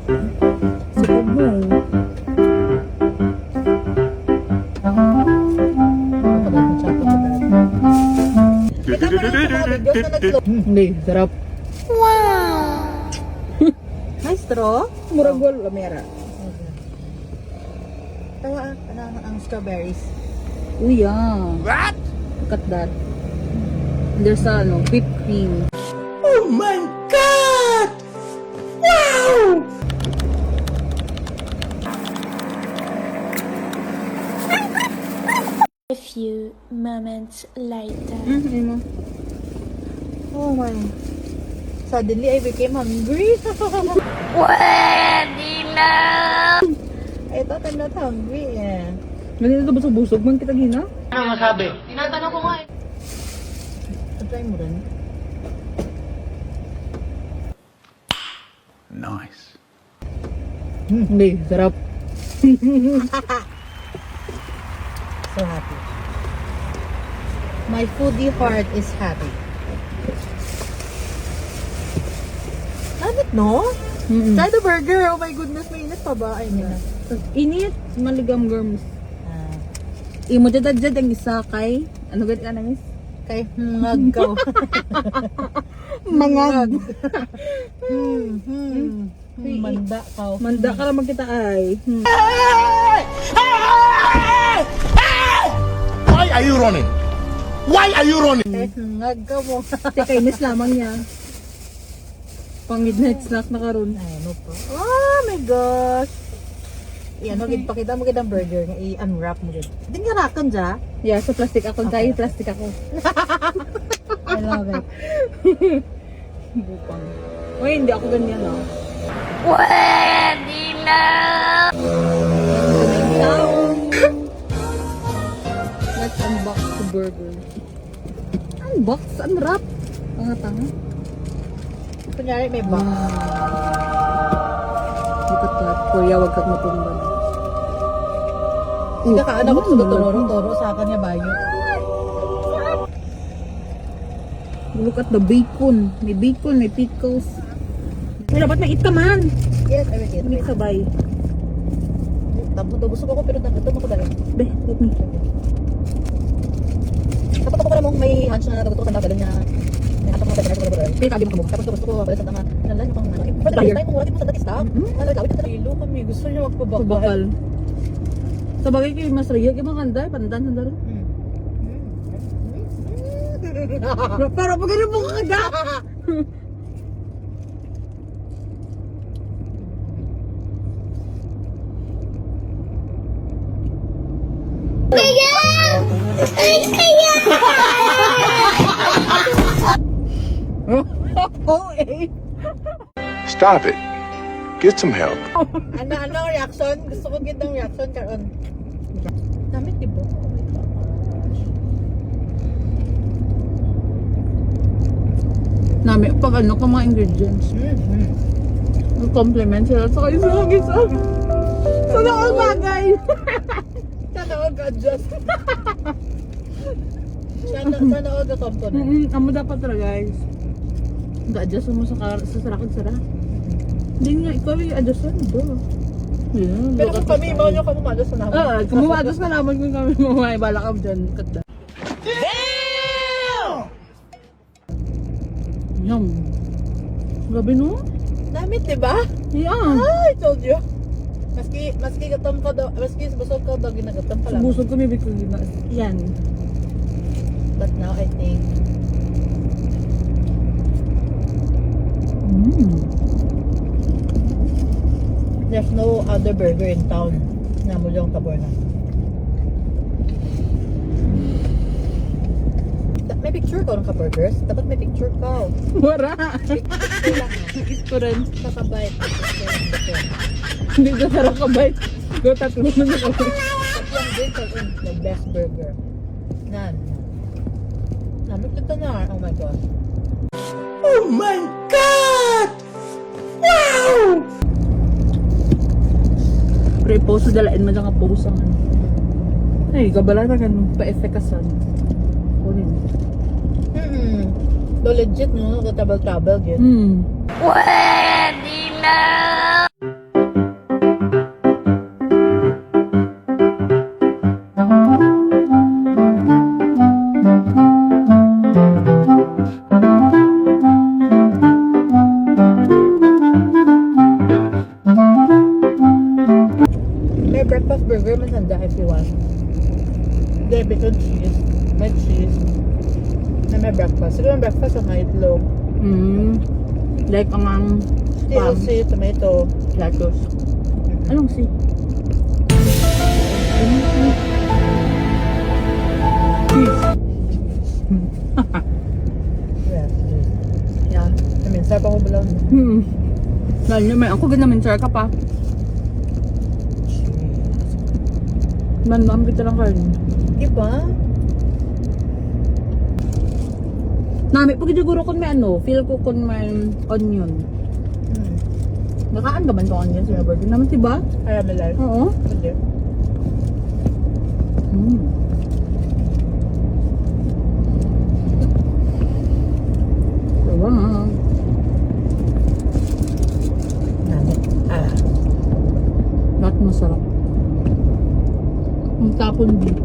Sipag mo. Hindi, sarap. May straw? Murag wala mera. Tawa, ang strawberries. Uy, yeah. What? Look at that. There's whipped cream. Oh my God! Wow! A few moments later. Ano? Oh my. Suddenly, I became hungry. Pwede na! I thought I'm not hungry eh. Ganito ba sa busog man kita gina? Tinatanong ko nga eh. Try mo rin. Nice. Hindi, sarap. So happy. My foodie heart is happy. Lamit, no? Try the burger. Oh my goodness, may init pa ba? Ay, hindi na. Init, maligam germs. Ah, Imo dyan ang isa kay, ano gano'n ka na miss? kay hungag ka. Mangag. Manda ka. Manda ka naman kita ay. Why are you running? Why are you running? Kay hungag ka mo. Teka, inis lamang niya. Pang midnight snack na karon. Ay, ano pa? Oh my gosh. Yan, pakita mo kitang burger. I-unwrap mo gid. Hindi nga rakan dya. Yeah, sa plastic ako. Tayo, plastic ako. I love it. Bupang. Uy, hindi ako ganyan ah. Pwede na! Let's unbox the burger. Unbox? Unwrap? Tanga-tanga. Kunyari may box. Look at that. Kuya, wag kang matumbang. Hindi ka anak ko sa turo sa kanya bayo. Look at the bacon. May bacon, may pickles. Ay, dapat may eat ka man. Yes, I will get Hindi it. sabay. Tapos busog ako pero nagutom ako dali. Be, let me. Tapos ako pala mong may hunch na nagutom ko sa dalan niya. May atok na dali ko dali. Kaya tabi mo. Tapos gusto ko balik sa tama. Nalan yung pang ano. Pero dali tayo mong wala mo sa dati stop. Ano lawit sa rilo kami gusto niyo magpabakal. Bakal. Sa bagay kayo, mas riya kayo mga kanta. Pandan sa daro. Para pag ganun mo kakaga. Oh, eh. Stop it. Get some help. Ano ang reaction? Gusto ko gitang reaction karon. Damit di ba? Oh my gosh. Nami, pag ano ka mga ingredients. Ang compliment sila sa kayo sa gisa. Sana all bagay. Sana all adjust. Sana all the component. Amo dapat talaga guys. Ga-adjust mo sa sarakag sara. Hindi nga, ikaw yung adjustan. Yeah, Pero kung kami ibaw nyo kung umalas na namin. kung mumados ka naman kung kami mamay, bala ka dyan. Kata. Yum. Grabe no? Damit di ba? Yeah. I told you. Maski gatam ka daw, maski busog ka daw ginagatam pa lang. Subusog kami bigla gina. Yan. But now I think there's no other burger in town na mulyong kaborna. May picture ka ng ka-burgers? Dapat may picture ka. Wara. Picture lang. Ito rin. Kakabait. Hindi ka sarap kabay. Go tatlo na ako. Tatlong din sa the best burger. Nan. Namit ito na. Oh my gosh. Oh my God! Wow! Pre, post dalain mo lang ang post ang ano. Ay, kabala na ganun. Pa-effect ka sa kunin. So legit no? Travel yun. Hmm. Pwede na! Hindi, bacon cheese. May cheese. Na may breakfast. Siguro yung breakfast ang may itlog. Like ang TLC, tomato. lettuce. Anong si? Yes. Yeah. I mean, sarap ako balaw. Dahil niya may ako ganamin sir ka pa. Man, kita lang kayo. Diba? Nami, pag siguro kung may ano, feel ko kung may onion. Nakaan ka man kung onion sa burger naman, diba? Caramelize. Oo. Hindi. Diba? Nami. Ah. Lahat masarap. Ang tapon din.